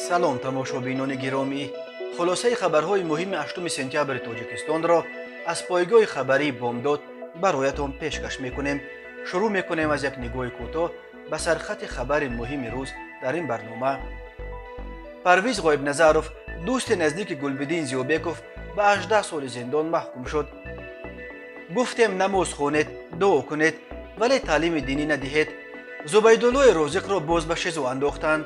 سلام تماشابینان گرامی، خلاصه خبرهای مهم 8 سپتامبر تاجیکستان را از پایگاه خبری بامداد برایتان پیشکش میکنیم. شروع میکنیم از یک نگاه کوتاه به سرخط خبر مهم روز در این برنامه. پرویز غایب نظروف، دوست نزدیک گلبدین زیوبکوف، به 18 سال زندان محکوم شد. گفتیم نماز خوانید، دعا کنید ولی تعلیم دینی ندهید. زبیدالله رازق را باز به شیزو انداختند.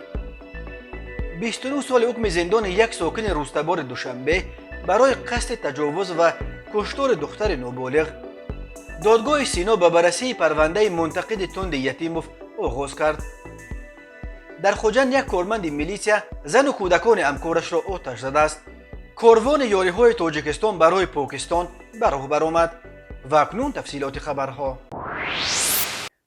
29 سال حکم زندان یک ساکن روستبار دوشنبه برای قصد تجاوز و کشتار دختر نابالغ. دادگاه سینا به بررسی پرونده منتقد تند یتیموف آغاز کرد. در خوجند یک کارمند میلیسیا زن و کودکان همکارش را آتش زده است. کاروان یاریهای تاجیکستان برای پاکستان به راه برآمد. و اکنون تفصیلات خبرها.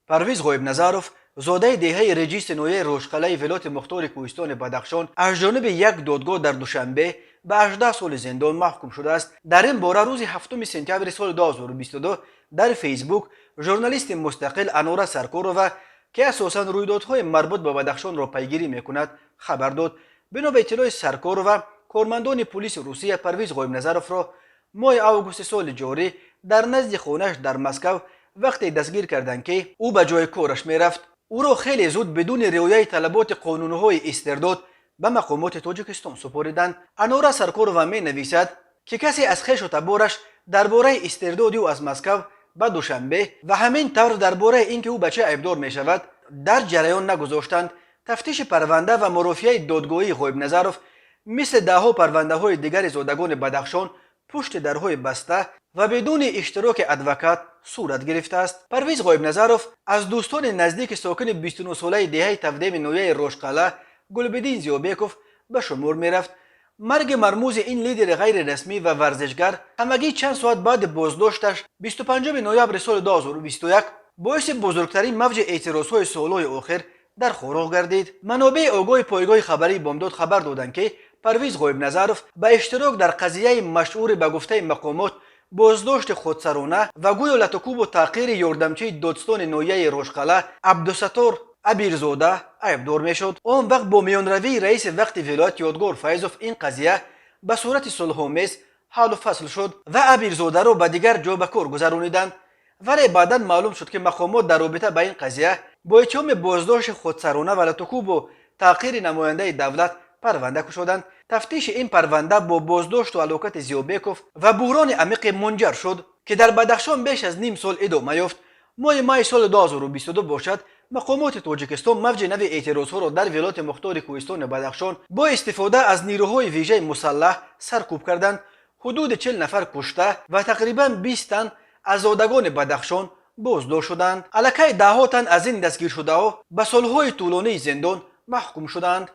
پرویز غایب نظروف، زاده دهه رجیس نویه روشقلعه ولایت مختار کوهستان بدخشان، از جانب یک دادگاه در دوشنبه به 18 سال زندان محکوم شده است. در این باره روز 7 سپتامبر سال 2022 در فیسبوک ژورنالیست مستقل انوره سرکورووا که اساساً رویدادهای مربوط به بدخشان را پیگیری میکند خبر داد. بنا به اطلاع سرکورووا، کارمندان پلیس روسیه پرویز غایب نظروف را ماه اوگوست سال جاری در نزد خانه‌اش در مسکو وقتی دستگیر کردند که او به جای کارش میرفت. او را خیلی زود بدون رعایت طلبات قانونی‌های استرداد به مقامات تاجیکستان سپاریدند. انوره سرکورووا می نویسد که کسی از خویش و تبارش درباره استرداد او از مسکو به دوشنبه و همین طور درباره اینکه او به چه عیبدار می شود در جریان نگذاشتند. تفتیش پرونده و مرافعه دادگاهی غایب نظروف مثل دهها پرونده های دیگر زادگان بدخشان پشت درهای بسته و بدون اشتراک ادوکات صورت گرفته است. پرویز غایب نظروف از دوستان نزدیک ساکن 29 ساله دهه تفدیم نویه روشقلعه گلبدین زیوبکوف به شمار می رفت. مرگ مرموز این لیدر غیر رسمی و ورزشگر همگی چند ساعت بعد بازداشتش 25 نوامبر سال 2021 باعث بزرگترین موج اعتراضهای سالهای آخر در خوراق گردید. منابع آگاه پایگاه خبری بامداد خبر دادند که پرویز غایب نظروف به اشتراک در قضیه مشهور به گفته مقامات بازداشت خودسرانه و گویا لطکوب و تحقیر یاردمچی دادستان نویه روشقلعه عبدالستار ابیرزاده عیبدار میشد. آن وقت با میانروی رئیس وقت ولایت یادگار فیضوف این قضیه به صورت صلح‌آمیز حل و فصل شد و ابیرزاده را به دیگر جا به کار گذرانیدند. ولی بعدا معلوم شد که مقامات در رابطه با این قضیه با اتهام بازداشت خودسرانه و لطکوب و تحقیر نماینده دولت پرونده گشودند. تفتیش این پرونده با بازداشت و هلاکت زیوبکوف و بحران عمیق منجر شد که در بدخشان بیش از نیم سال ادامه یافت. ماه سال 2022 باشد مقامات تاجیکستان موج نو اعتراضها را در ولایت مختار کوهستان بدخشان با استفاده از نیروهای ویژه مسلح سرکوب کردند. حدود 40 نفر کشته و تقریبا 20 تن از زادگان بدخشان بازداشت شدند. الکی دهها تن از این دستگیر شده ها به سالهای طولانی زندان محکوم شدند.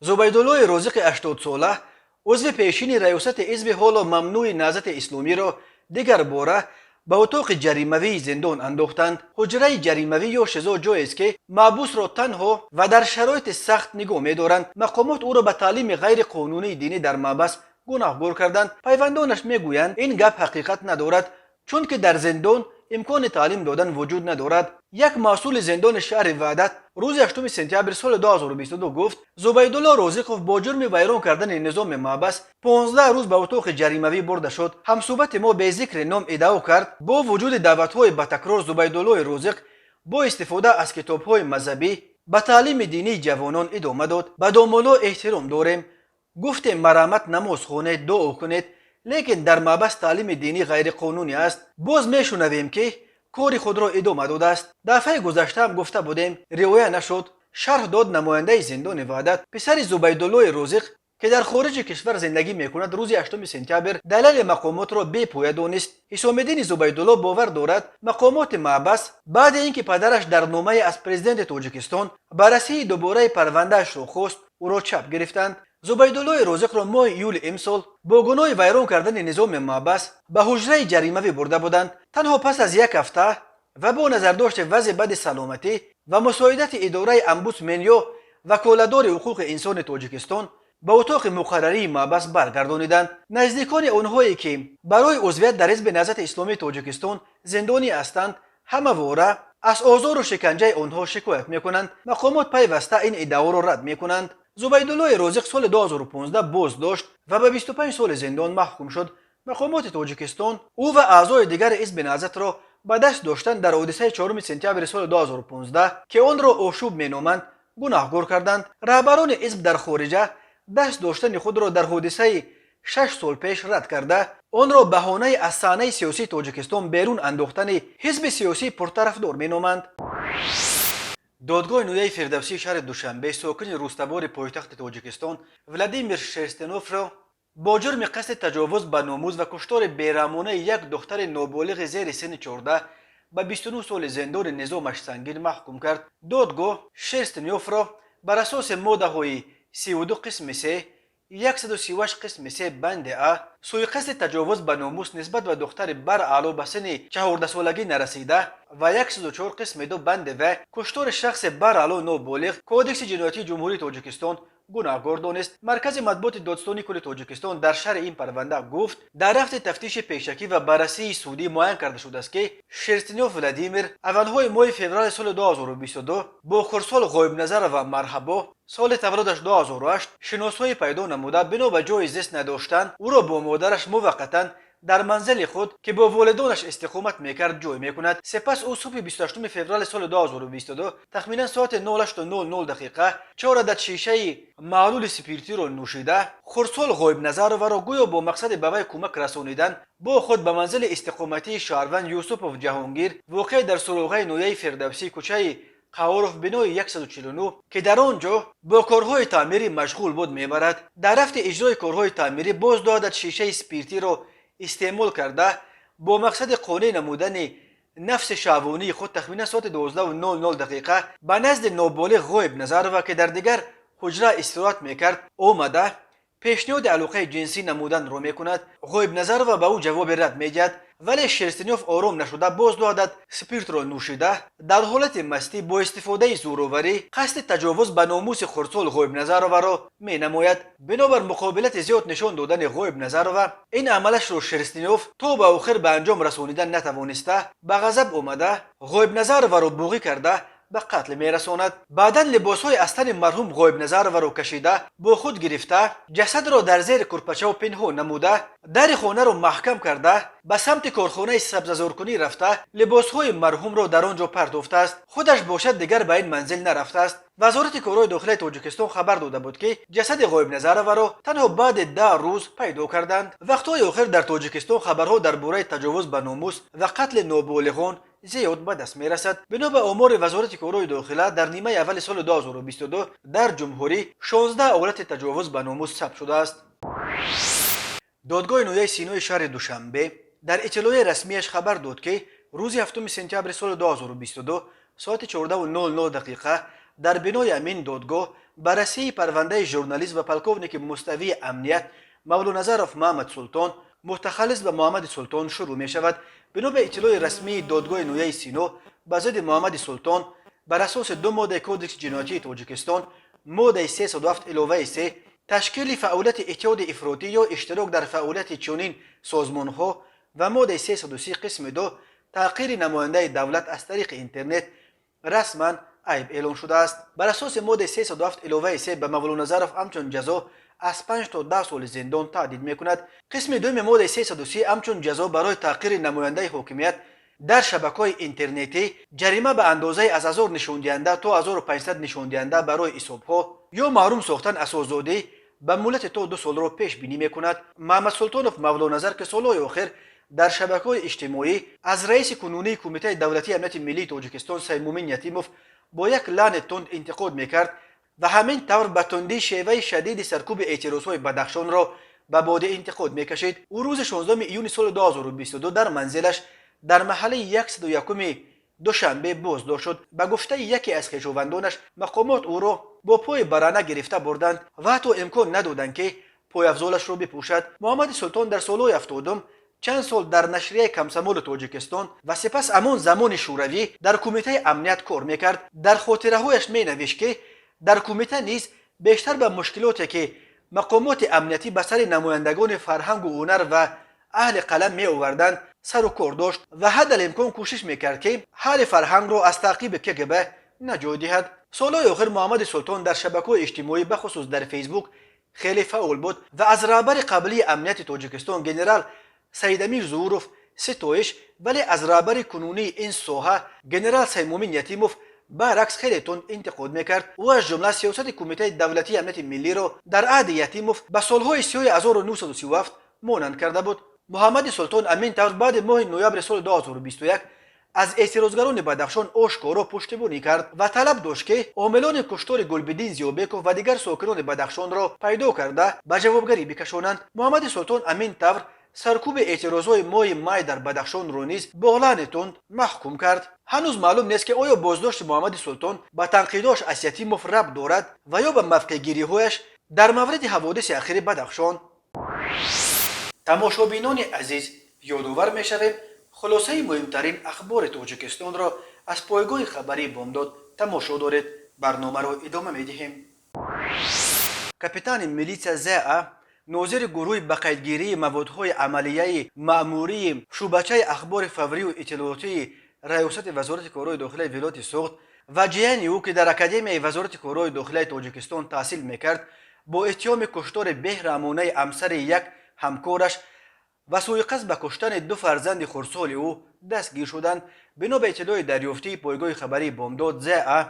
زبیدالله رازق 80 ساله، عضو پیشین ریاست حزب حالا ممنوع نهضت اسلامی را دیگر باره به اتاق جریموی زندان انداختند. حجره جریموی یا شزا جایی است که محبوس را تنها و در شرایط سخت نگاه می‌دارند. مقامات او را به تعلیم غیر قانونی دینی در محبس گناهکار کردند. پیوندانش میگویند این گپ حقیقت ندارد چون که در زندان امکان تعلیم دادن وجود ندارد. یک مسئول زندان شهر وحدت روز 8 سپتامبر سال 2022 گفت زبیدالله رازقوف با جرم ویران کردن نظام محبس 15 روز به اتاق جریموی برده شد. همصحبت ما به ذکر نام ادعا کرد با وجود دعوت‌های به تکرار زبیدالله رازق با استفاده از کتاب‌های مذهبی به تعلیم دینی جوانان ادامه داد. به دامالا احترام داریم، گفتیم مرحمت نماز خوانید، دعا کنید، لیکن در محبس تعلیم دینی غیر قانونی است. باز میشنویم که کار خود را ادامه داده است. دفعه گذشته هم گفته بودیم رعایت نشد. شرح داد نماینده زندان وحدت پسر زبیدالله رازق که در خارج کشور زندگی میکند روز 8 سپتامبر دلیل مقامات را بی‌پایه دانست. حسام الدین زبیدالله باور دارد مقامات محبس بعد اینکه پدرش در نامه از پرزیدنت تاجیکستان بررسی دوباره پروندهش را خواست او را چپ گرفتند. زبیدالله رازق را ماه یول امسال با گناه ویران کردن نظام محبس به حجره جریموی برده بودند. تنها پس از یک هفته و با نظرداشت وضع بد سلامتی و مساعدت اداره امبودسمن یا وکالتدار حقوق انسان تاجیکستان به اتاق مقرری محبس برگردانیدند. نزدیکان آنهایی که برای عضویت در حزب نهضت اسلامی تاجیکستان زندانی هستند همواره از آزار و شکنجه آنها شکایت میکنند. مقامات پیوسته این ادعا را رد میکنند. زبیدالله رازق سال 2015 بازداشت و به 25 سال زندان محکوم شد. مقامات تاجیکستان او و اعضای دیگر حزب نهضت را به دست داشتند در حادثه 4 سپتامبر سال 2015 که آن را آشوب مینامند گناهکار کردند. رهبران حزب در خارجه دست داشتن خود را در حادثه 6 سال پیش رد کرده آن را بهانه از صحنه سیاسی تاجیکستان بیرون انداختن حزب سیاسی پرطرفدار مینامند. دادگاه نویه فردوسی شهر دوشنبه ساکن روستوار پایتخت تاجیکستان ولادیمیر شرستنوف را با جرم قصد تجاوز به ناموس و کشتار بیرحمانه یک دختر نابالغ زیر سن 14 به 29 سال زندان نظامش سنگین محکوم کرد. دادگاه شرستنوف را بر اساس ماده های 32 قسم 3 138 قسم 3 بند ا سوی قصد تجاوز به ناموس نسبت به دختر برعلا به سن 14 سالگی نرسیده و 104 قسم 2 بند و کشتار شخص برعلا نابالغ کودکس جنایتی جمهوری تاجیکستان گناهکار دانست. مرکز مطبوعات دادستانی کل تاجیکستان در شرح این پرونده گفت در رفت تفتیش پیشکی و بررسی سودی معین کرده شده است که شرستنوف ولادیمیر اولهای ماه فوریه سال 2022 با خرسال غایب نظر و مرحبا سال تولدش 2008 شناسایی پیدا نموده بنا به جای زیست نداشتن او را با مادرش موقتا در منزل خود که با والدانش استقامت میکرد جای میکند. سپس او صبح 28 فوریه سال 2022 تخمینا ساعت 08:00 دقیقه 4 عدد شیشه معلول سپیرتی را نوشیده خرسال غایب نظر و را گویا با مقصد به وی کمک رسانیدن با خود به منزل استقامتی شهروند یوسفوف جهانگیر واقع در سروغه نویه فردوسی کوچه قواروف بنای 149 که در آنجا با کارهای تعمیری مشغول بود میبرد. در رفت اجرای کارهای تعمیری باز 2 عدد شیشه سپیرتی را استعمال کرده با مقصد قانع نمودن نفس شهوانی خود تخمینا ساعت 12:00 دقیقه به نزد نابالغ غایب نظر و که در دیگر حجره استراحت میکرد آمده پیشنهاد علاقه جنسی نمودن را میکند. غایب نظر و به او جواب رد میدهد ولی شرستنوف آرام نشده باز 2 عدد سپیرت را نوشیده در حالت مستی با استفاده زوراوری قصد تجاوز به ناموس خرسال غایب نظر را می نماید. بنابر مقابلت زیاد نشان دادن غایب نظر و این عملش را شرستنوف تا به آخر به انجام رسانیدن نتوانسته به غضب آمده غایب نظر را بوغی کرده به قتل میرساند. بعدا لباسهای از تن مرحوم غایب نظر را کشیده با خود گرفته جسد را در زیر کرپچه و پنهان نموده در خانه را محکم کرده به سمت کارخانه سبززارکنی رفته لباسهای مرحوم را در آنجا پرتافته است. خودش باشد دیگر به این منزل نرفته است. وزارت کارهای داخلی تاجیکستان خبر داده بود که جسد غایب نظر را تنها بعد 10 روز پیدا کردند. وقتهای آخر در تاجیکستان خبرها درباره تجاوز به ناموس و قتل نابالغان زیاد به دست می رسد. بنا به آمار وزارت کارهای داخلی در نیمه اول سال 2022 در جمهوری 16 حالت تجاوز به ناموس ثبت شده است. دادگاه نویه سینای شهر دوشنبه در اطلاع رسمیش خبر داد که روز 7 سپتامبر سال 2022 ساعت 14:00 دقیقه در بنای امین دادگاه بررسی پرونده ژورنالیست و پلکونیک مستوی امنیت مولا نظرف محمد سلطان متخلص به محمد سلطان شروع می شود. بنا به اطلاع رسمی دادگاه نویه سینا به ضد محمد سلطان بر اساس 2 ماده کودکس جنایتی تاجیکستان ماده 307 علاوه 3 تشکیل فعالیت اتحاد افراطی یا اشتراک در فعالیت چنین سازمانها و ماده 330 قسم 2 تحقیر نماینده دولت از طریق اینترنت رسما عیب اعلان شده است. بر اساس ماده 307 علاوه 3 به مولا نظرف همچون جزا از 5 تا 10 سال زندان تهدید میکند. قسم 2 ماده 330 همچون جزا برای تحقیر نماینده حاکمیت در شبکه‌های اینترنتی جریمه به اندازه از 1000 نشان دهنده تا 1500 نشان دهنده برای حسابها یا محروم ساختن از آزادی به مهلت تا 2 سال را پیش بینی میکند. محمد سلطانوف مولا نظر که سالهای آخر در شبکه‌های اجتماعی از رئیس کنونی کمیته دولتی امنیت ملی تاجیکستان سیمومین یتیموف با یک لعن تند انتقاد میکرد و همین طور به تندی شیوه شدید سرکوب اعتراضهای بدخشان را به باد انتقاد میکشید. او روز 16 ایون سال 2022 در منزلش در محله 101 دوشنبه بازداشت شد. به گفته یکی از خویشاوندانش مقامات او را با پای برهنه گرفته بردند و حتی امکان ندادند که پای افضلش را بپوشد. محمد سلطان در سالهای 70 چند سال در نشریه کمسمول تاجیکستان و سپس همان زمان شوروی در کمیته امنیت کار میکرد. در خاطره‌هایش مینوشت که در کمیته نیز بیشتر به مشکلاتی که مقامات امنیتی به سر نمایندگان فرهنگ و هنر و اهل قلم می آوردند سر و کار داشت و حد الامکان کوشش میکرد که حال فرهنگ را از تعقیب کگبه نجات دهد. سالهای آخر محمد سلطان در شبکه‌های اجتماعی بخصوص در فیسبوک خیلی فعال بود و از رهبر قبلی امنیت تاجیکستان جنرال سید امیر ظهوروف ستایش، ولی از رهبر کنونی این ساحه جنرال سیمومین یتیموف برعکس خیلی تند انتقاد میکرد و از جمله سیاست کمیته دولتی امنیت ملی را در عهد یتیموف به سالهای 1937 مانند کرده بود. محمد سلطان امین طور بعد ماه نوامبر سال 2021 از اعتراضگران بدخشان آشکارا پشتیبانی کرد و طلب داشت که عاملان کشتار گلبدین زیوبکوف و دیگر ساکنان بدخشان را پیدا کرده به جوابگری بکشانند. محمد سلطان امین طور سرکوب اعتراضهای ماه مای در بدخشان را نیز با اعلان تند محکوم کرد. هنوز معلوم نیست که آیا بازداشت محمد سلطان به تنقیداش از یتیموف ربط دارد و یا به موقع‌گیری‌هایش در مورد حوادث اخیر بدخشان. تماشابینان عزیز، یادآور می‌شویم خلاصه مهمترین اخبار تاجیکستان را از پایگاه خبری بامداد تماشا دارید. برنامه را ادامه می‌دهیم. کاپیتان میلیسیا زا، ناظر گروه بقیدگیری موادهای عملیه مأموری شعبچه اخبار فوری و اطلاعاتی ریاست وزارت کارهای داخلی ولایت سوخت و جیانی او که در اکادمی وزارت کارهای داخلی تاجیکستان تحصیل میکرد با اتهام کشتار بهرامانه همسر یک همکارش و سوء قصد به کشتن 2 فرزند خردسال او دستگیر شدند. بنا به اطلاع دریافتی پایگاه خبری بامداد، زا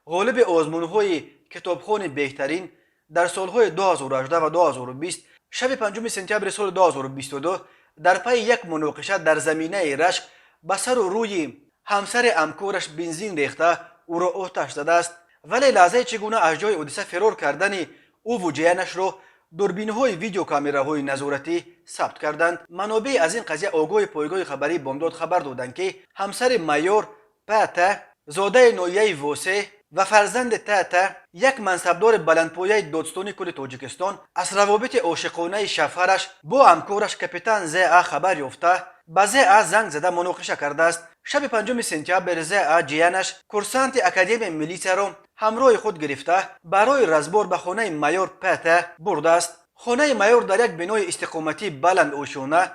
غالب آزمون‌های کتابخوان بهترین در سالهای 2018 و 2020 شب 5 سپتامبر سال 2022 در پی یک مناقشه در زمینه رشک به سر و روی همسر همکارش بنزین ریخته او را آتش زده است، ولی لحظه چگونه از جای حادثه فرار کردن او و جیانش را دوربین‌های ویدیو کامراهای نظارتی ثبت کردند. منابع از این قضیه آگاه پایگاه خبری بامداد خبر دادند که همسر مایور پاتا زاده نویه واسه و فرزند تاتا یک منصبدار بلندپایه دادستانی کل تاجیکستان از روابط عاشقانه شوهرش با همکارش کاپیتان زا خبر یافته به زا زنگ زده مناقشه کرده است. شب 5 سپتامبر زا جیانش کورسانت اکادمی میلیسیا را همراه خود گرفته برای رزبار به خانه مایور پاتا برده است. خانه مایور در یک بنای استقامتی بلند اوشونه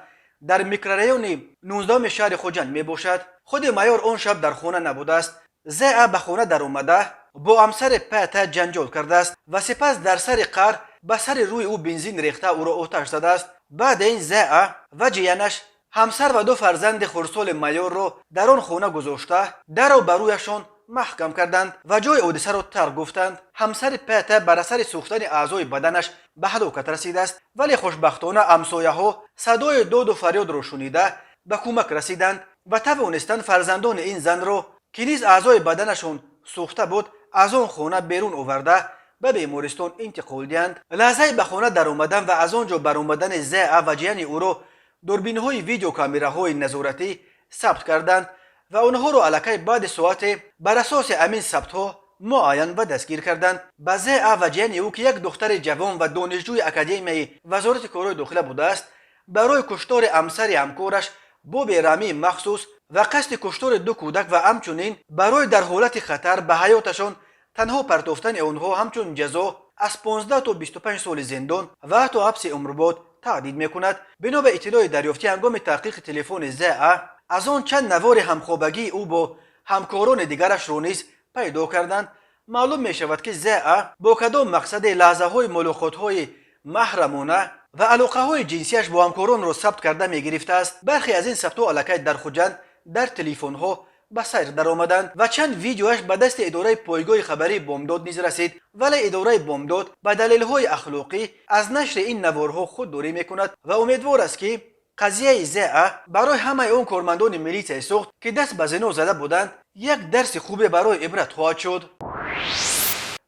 در میکروریون 19 شهر خوجند می باشد. خود مایور آن شب در خانه نبوده است. زا به خانه در اومده با همسر پاتا جنجال کرده است و سپس در سر قهر به سر روی او بنزین ریخته او را آتش زده است. بعد این زا و جیانش همسر و 2 فرزند خردسال مایور را در آن خانه گذاشته در را بر رویشان محکم کردند و جای حادثه را ترک گفتند. همسر پاتا بر اثر سوختن اعضای بدنش به هلاکت رسیده است، ولی خوشبختانه همسایه‌ها صدای داد و فریاد را شنیده به کمک رسیدند و توانستند فرزندان این زن را که نیز اعضای بدنشان سوخته بود از آن خانه بیرون آورده به بیمارستان انتقال دهند. لحظه به خانه در آمدن و از آنجا بر آمدن زا و جیان او را دوربین‌های ویدیو کامراهای نظارتی ثبت کردند و آنها را الکی بعد ساعت بر اساس همین ثبت‌ها معاین و دستگیر کردند. به زا و جیان او که یک دختر جوان و دانشجوی اکادمی وزارت کارهای داخلی بوده است برای کشتار همسر همکارش با بیرحمی مخصوص و قصد کشتار 2 کودک و همچنین برای در حالت خطر به حیاتشان تنها پرتافتن آنها همچون جزا از 15 تا 25 سال زندان و حتی حبس عمرباد تهدید میکند. بنا به اطلاع دریافتی هنگام تحقیق تلفن زا از آن چند نوار همخوابگی او با همکاران دیگرش را نیز پیدا کردند. معلوم می شود که زا با کدام مقصد لحظه های ملاقات های محرمانه و علاقه های جنسیش با همکاران را ثبت کرده می گرفته است. برخی از این ثبت ها الکی در خوجند در تلفن ها به سیر در آمدند و چند ویدیوش به دست اداره پایگاه خبری بامداد نیز رسید، ولی اداره بامداد به دلیل های اخلاقی از نشر این نوارها خودداری می کند و امیدوار است که قضیه زا برای همه اون کارمندان میلیسیا سوخت که دست به زنا زده بودند یک درس خوبی برای عبرت خواهد شد.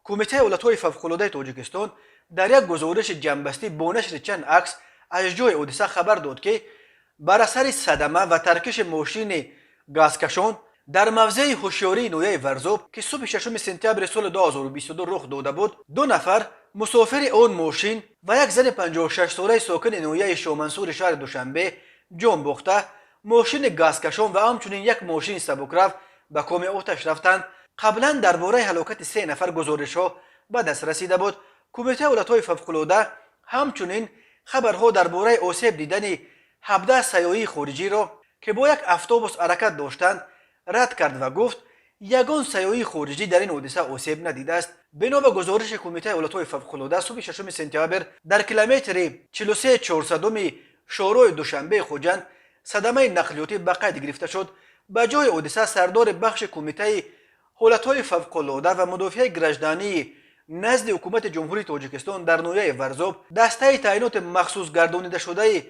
کمیته ایالت‌های فوق‌العاده تاجیکستان در یک گزارش جنبسته با نشر چند عکس از جای حادثه خبر داد که بر اثر صدمه و ترکش ماشین گازکشان در موضع هوشیاری نویه ورزوب که صبح 6 سپتامبر سال 2022 رخ داده بود 2 نفر مسافر آن ماشین و یک زن 56 ساله ساکن نویه شامنصور شهر دوشنبه جان باخته ماشین گازکشان و همچنین یک ماشین سبکرو به کام آتش رفتند. قبلا درباره هلاکت 3 نفر گزارش‌ها به دست رسیده بود. کمیته ایالت‌های فوق‌العاده همچنین خبرها درباره آسیب دیدن 17 سیاحی خارجی را که با یک اتوبوس حرکت داشتند رد کرد و گفت یگان سیاحی خارجی در این حادثه آسیب ندیده است. بنا به گزارش کمیته ایالت‌های فوق‌العاده صبح 6 سپتامبر در کیلومتر 43 400 شورای دوشنبه خوجند صدمه نقلیاتی به قید گرفته شد. به جای حادثه سردار بخش کمیته حالتهای فوق‌العاده و مدافع گرجدانی نزد حکومت جمهوری تاجیکستان در نویه ورزاب دسته تعینات مخصوص گردانیده شده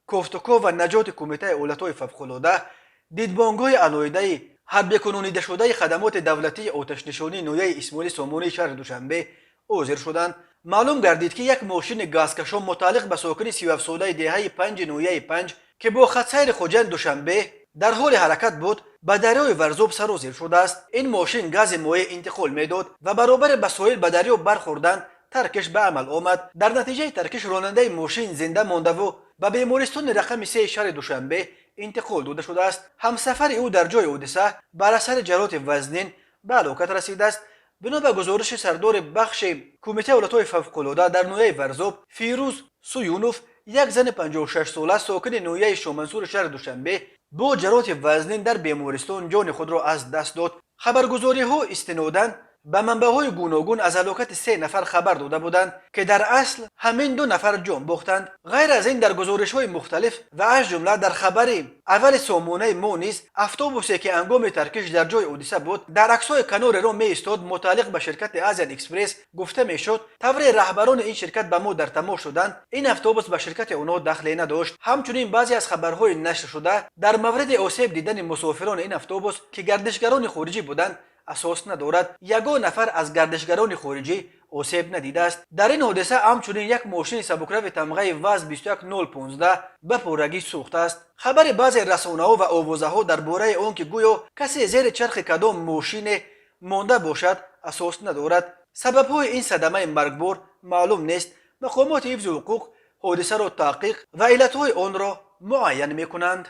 کوفتوکو و نجات کمیته حالتهای فوق‌العاده دیدبانگاه علایده حربی کنونیده شده خدمات دولتی آتش نشانی نویه اسماعیل سامانی شهر دوشنبه حاضر شدند. معلوم گردید که یک ماشین گازکشان متعلق به ساکن 37 ساله دهه 5 نویه 5 که با خط سیر خوجند دوشنبه در حال حرکت بود به دریای ورزاب سرازیر شده است. این ماشین گاز مایع انتقال میداد و برابر به ساحل به دریا برخوردن ترکش به عمل آمد. در نتیجه ترکش راننده ماشین زنده مانده و به بیمارستان رقم 3 شهر دوشنبه انتقال داده شده است. همسفر او در جای حادثه بر اثر جراحات وزنین به هلاکت رسیده است. بنا به گزارش سردار بخش کمیته حالتهای فوق‌العاده در نویه ورزاب فیروز سویونوف یک زن 56 ساله ساکن نویه شامنصور شهر دوشنبه با جراحات وزنین در بیمارستان جان خود را از دست داد. خبرگزاری ها استنادا به منبع‌های گوناگون از هلاکت 3 نفر خبر داده بودند که در اصل همین 2 نفر جان باختند. غیر از این در گزارش‌های مختلف و از جمله در خبر اول سامانه ما نیز اتوبوسی که هنگام ترکش در جای حادثه بود در عکس‌های کنار راه می ایستاد متعلق به شرکت آزیان اکسپرس گفته میشد. طوری رهبران این شرکت به ما در تماس شدند این اتوبوس به شرکت آنها دخلی نداشت. همچنین بعضی از خبرهای نشر شده در مورد آسیب دیدن مسافران این اتوبوس که گردشگران خارجی بودند اساس ندارد. یگان نفر از گردشگران خارجی آسیب ندیده است. در این حادثه همچنین یک ماشین سبکرو تمغه وز 21015 به پرگی سوخته است. خبر بعضی رسانه‌ها و آوازه‌ها درباره آنکه گویا کسی زیر چرخ کدام ماشین مانده باشد اساس ندارد. سبب‌های این صدمه مرگبار معلوم نیست. مقامات حفظ حقوق حادثه را تحقیق و علت‌های آن را معین می‌کنند.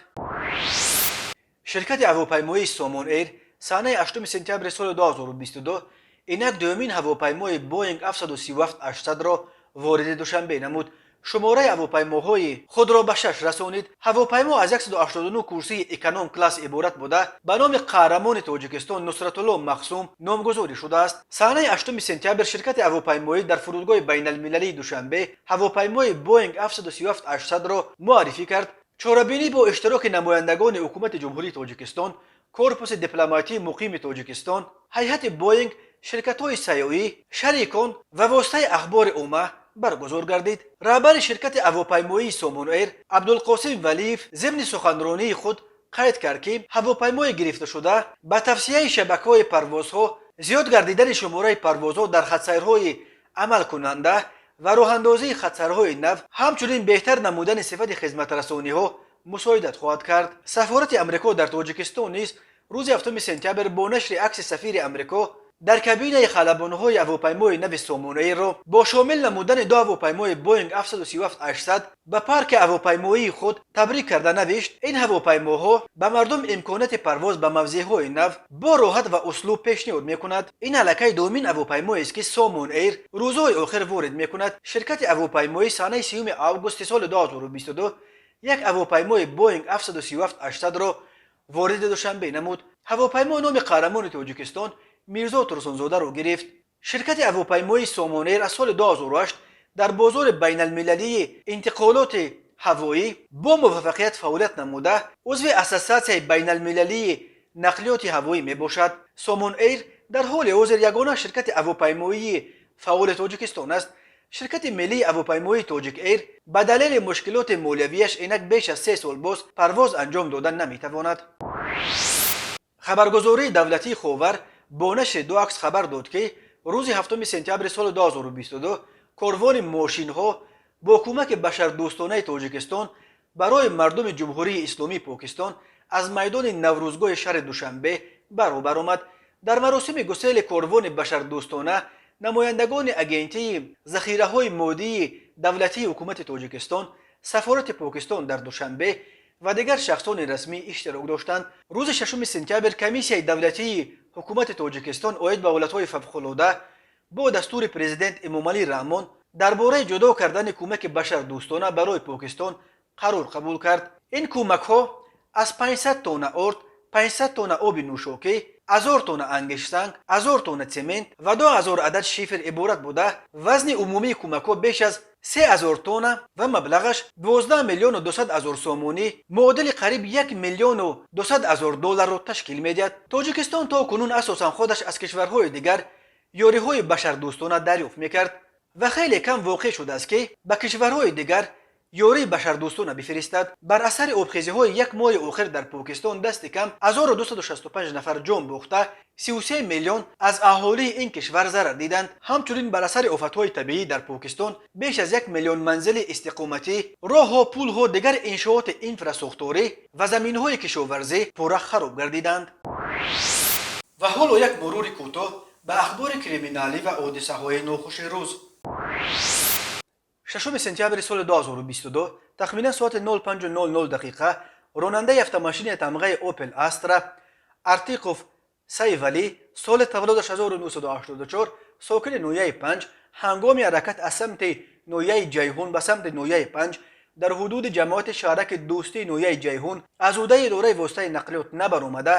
شرکت هواپیمایی سامان ایر سانه 8 سپتامبر سال 2022 اینک دومین هواپیمای بوینگ 737-800 را وارد دوشنبه نمود. شماره هواپیماهای خود را به 6 رسانید. هواپیما از 189 کرسی اکونوم کلاس عبارت بوده به نام قهرمان تاجیکستان نصرت الله مخصوم نامگذاری شده است. سانه 8 سپتامبر شرکت هواپیمایی در فرودگاه بین المللی دوشنبه هواپیمای بوینگ 737-800 را معرفی کرد. چاره‌بینی با اشتراک نمایندگان حکومت جمهوری تاجیکستان، کورپوس دیپلماتی مقیم تاجیکستان، هیئت بوینگ، شرکت‌های سیاحی، شریکان و واسطه اخبار عامه برگزار گردید. رهبر شرکت هواپیمایی سامان ایر عبدالقاسم ولیف ضمن سخنرانی خود قید کرد که هواپیمای گرفته شده به توسعه شبکه‌های پروازها، زیاد گردیدن شماره پروازها در خط‌سیرهای عمل کننده و راه‌اندازی خط‌سیرهای نو، همچنین بهتر نمودن صفت خدمت رسانی‌ها مساعدت خواهد کرد. سفارت امریکا در تاجیکستان نیز روز 7 سپتامبر با نشر عکس سفیر امریکا در کابینه خلبان‌های هواپیمای نو سامان ایر را با شامل نمودن 2 هواپیمای بوینگ 737-800 به پارک هواپیمایی خود تبریک کرده نوشت این هواپیماها به مردم امکانات پرواز به موضع‌های نو با راحت و اسلوب پیشنهاد می‌کند. این علاقه دومین هواپیمایی است که سامان ایر روزهای آخر وارد می‌کند. شرکت هواپیمایی سانه 3 آگوست سال 2022 یک هواپیمای بوینگ 737-800 را وارد دوشنبه نمود. هواپیما نام قهرمان تاجیکستان میرزا ترسونزاده را گرفت. شرکت هواپیمایی سامان ایر از سال 2008 در بازار بین المللی انتقالات هوایی با موفقیت فعالیت نموده عضو اساسیاسیون بین المللی نقلیات هوایی می باشد. سامان ایر در حال حاضر یگانه شرکت هواپیمایی فعال تاجیکستان است. شرکت ملی هواپیمایی تاجیک ایر به دلیل مشکلات مالیویش اینک بیش از 3 سال باز پرواز انجام دادن نمیتواند. خبرگزاری دولتی خاور با نشر 2 عکس خبر داد که روز 7 سپتامبر سال 2022 کاروان ماشین‌ها با کمک بشردوستانه تاجیکستان برای مردم جمهوری اسلامی پاکستان از میدان نوروزگاه شهر دوشنبه برابر آمد. در مراسم گسیل کاروان بشردوستانه نمایندگان اگنتی ذخیره‌های مادی دولتی حکومت تاجیکستان، سفارت پاکستان در دوشنبه و دیگر شخصان رسمی اشتراک داشتند. روز 6 سپتامبر کمیسیون دولتی حکومت تاجیکستان عاید به حالت‌های فوق‌العاده با دستور پرزیدنت امامعلی رحمان درباره جدا کردن کمک بشردوستانه برای پاکستان қарор қабул кард. ин кӯмакҳо аз 500 тонна орд, 500 тонна оби нӯшокӣ, 1000 тонна ангишсанг, 1000 тонна цемент ва 2000 адад шифр иборат буда, вазни умумии кӯмакҳо беш аз 3000 тонна ва маблағаш 12 миллион 200 000 сомонӣ, муодили қариб 1 миллион 200 000 долларро ташкил медиҳад. Тоҷикистон то кунун асосан худаш аз кишварҳои дигар ёриҳои башардӯстона дарёфт мекард ва хеле кам воқеъ шудааст ки ба кишварҳои дигар ёрии башардӯстона бифиристад. Бар асари обхезиҳои як моҳи охир дар Покистон дасти кам 1265 нафар ҷон бохта, 33 миллион аз аҳолии ин кишвар зарар диданд. ҳамчунин бар асари офатҳои табиӣ дар Покистон беш аз 1 миллион манзили истиқоматӣ, роҳҳо, пулҳо, дигар иншооти инфраструктурӣ ва заминҳои кишоварзӣ пурра хароб гардиданд. ва ҳоло як мурури кӯтоҳ ба ахбори криминалӣ ва ҳодисаҳои нохуши рӯз. 6 сентябри соли 2022 тахминан соати 05:00 дақиқа ронандаи автомашини тамғаи Opel Astra Артиқов Сайвали соли таваллудаш 1984 сокини ноҳияи 5 ҳангоми ҳаракат аз самти ноҳияи Ҷайҳун ба самти ноҳияи 5 дар ҳудуди ҷамоати шаҳраки дӯстии ноҳияи Ҷайҳун аз удаи идораи воситаи нақлиёт набаромада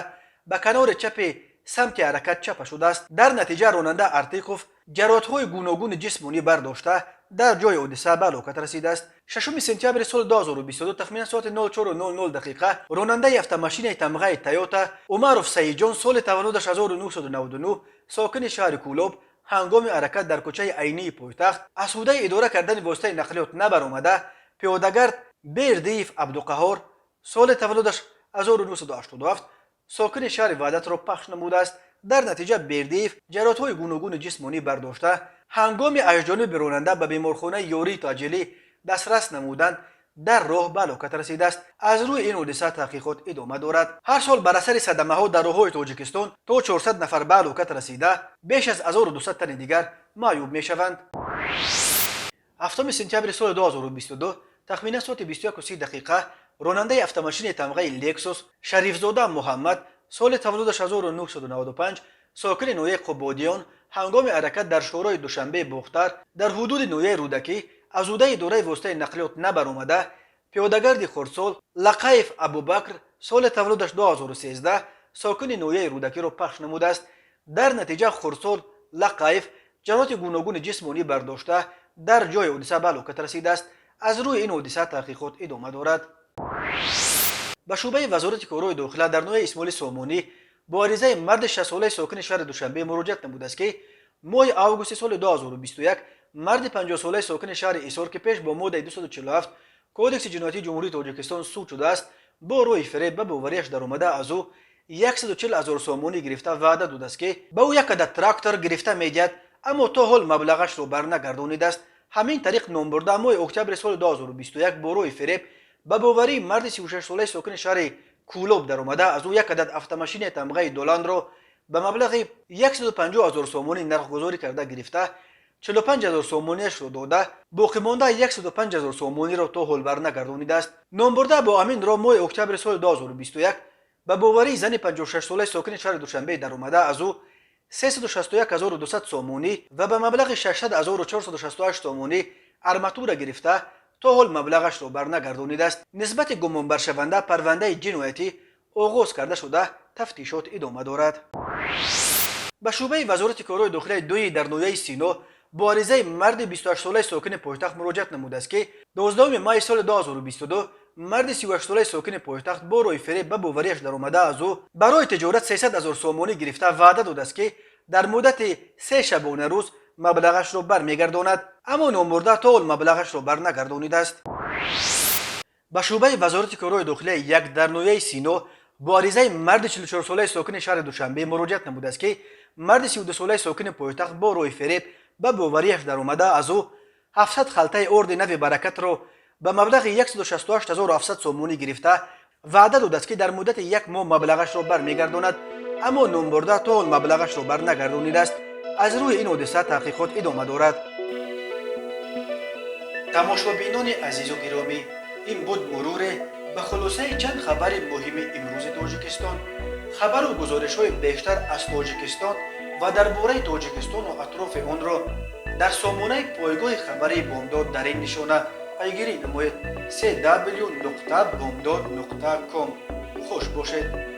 ба канори чапи самти ҳаракат чапа шудааст. дар натиҷа ронанда Артиқов ҷароҳатҳои гуногуни ҷисмонӣ бардошта дар ҷои ҳодиса ба ҳалокат расидааст. 6 сентябри соли 2022 тахминан соати 04:00 дақиқа ронандаи автомашини тамғаи Toyota Умаров Саиҷон соли таваллудаш 1999 сокини шаҳри Кӯлоб ҳангоми ҳаракат дар кӯчаи айнии пойтахт аз ҳудаи идора кардани воситаи нақлиёт набаромада пиёдагард Бердиев Абдуқаҳор соли таваллудаш 1987 сокини шаҳри Ваҳдатро пахш намудааст. дар натиҷа Бердиев ҷароҳатҳои гуногуни ҷисмонӣ бардошта ҳангоми ажҷониби ронанда ба беморхонаи ёрии таъҷилӣ дастрас намуданд дар роҳ ба ҳалокат расидааст. аз рӯи ин ҳодиса таҳқиқот идома дорад. ҳар сол бар асари садамаҳо дар роҳҳои Тоҷикистон то 400 нафар ба ҳалокат расида, беш аз 1200 тани дигар маъюб мешаванд. 7 сентябри соли 2022 тахминан соати 21:30 дақиқа ронандаи автомашини тамғаи Lexus Шарифзода Муҳаммад соли таваллудаш 1995 сокини ноҳияи Қубодиён ҳангоми ҳаракат дар шоҳрои Душанбеи Бохтар дар ҳудуди ноҳияи Рӯдакӣ аз удаи идораи воситаи нақлиёт набаромада пиёдагарди хурдсол Лақаев Абубакр соли таваллудаш 2013 сокини ноҳияи Рӯдакиро пахш намудааст. дар натиҷа хурдсол Лақаев ҷароҳати гуногуни ҷисмонӣ бардошта дар ҷои ҳодиса ба ҳалокат расидааст. аз рӯи ин ҳодиса таҳқиқот идома дорад. ба шӯъбаи вазорати корҳои дохила дар ноҳияи Исмоили Сомонӣ бо аризаи марди 60 солаи сокини шаҳри Душанбе муроҷиат намудааст ки моҳи августи соли 2021 марди 50 солаи сокини шаҳри Ҳисор ки пеш бо моддаи 247 кодекси ҷиноятии ҷумҳурии Тоҷикистон суд шудааст, бо рӯи фиреб ба боварияш даромада аз ӯ 140 000 сомонӣ гирифта ваъда додааст ки ба ӯ як адад трактор гирифта медиҳад, аммо то ҳол маблағашро барнагардонидааст. ҳамин тариқ номбурда моҳи октябри соли 2021 бо рӯи фиреб ба боварии марди 36 солаи сокини шаҳри Кӯлоб даромада аз ӯ як адад автомашини тамғаи Доландро ба маблағи 150 000 сомонӣ нархгузорӣ карда гирифта, 45 000 сомониашро дода, боқимонда 105 000 сомониро то ҳол барнагардонидааст. номбурда бо ҳамин роҳ моҳи октябри соли 2021 ба боварии зани 56 солаи сокини шаҳри Душанбе даромада аз ӯ 361 200 сомонӣ ва ба маблағи 600 468 сомонӣ арматура гирифта, то ҳол маблағашро барнагардонидааст. нисбати гумонбаршаванда парвандаи ҷиноятӣ оғоз карда шуда тафтишот идома дорад. ба шӯъбаи вазорати корҳои дохилаи дуи дар ноҳияи Сино бо аризаи марди 28 солаи сокини пойтахт муроҷиат намудааст ки 12 майи соли 2022 марди 38 солаи сокини пойтахт бо рӯи фиреб ба боварияш даромада аз ӯ барои тиҷорат 300 000 сомонӣ гирифта ваъда додааст ки дар муддати 3 шабона рӯз маблағашро бармегардонад, аммо номурда то ҳол маблағашро барнагардонидааст. ба шӯъбаи вазорати корҳои дохилаи як дар ноҳияи Сино бо аризаи марди 44 солаи сокини шаҳри Душанбе муроҷиат намудааст ки марди 32 солаи сокини пойтахт бо рӯи фиреб ба боварияш даромада аз ӯ 700 халтаи орди нави баракатро ба маблағи 168 700 сомонӣ гирифта ваъда додааст ки дар муддати як моҳ маблағашро бармегардонад, аммо номбурда то ҳол маблағашро барнагардонидааст. аз рӯи ин ҳодиса таҳқиқот идома дорад. тамошобинони азизу гиромӣ, ин буд муруре ба хулосаи чанд хабари муҳими имрӯзи Тоҷикистон. хабару гузоришҳои бештар аз Тоҷикистон ва дар бораи Тоҷикистону атрофи онро дар сомонаи пойгоҳи хабари Бомдод дар ин нишона پیگیری نموید. www.bomdod.com. خوش باشید.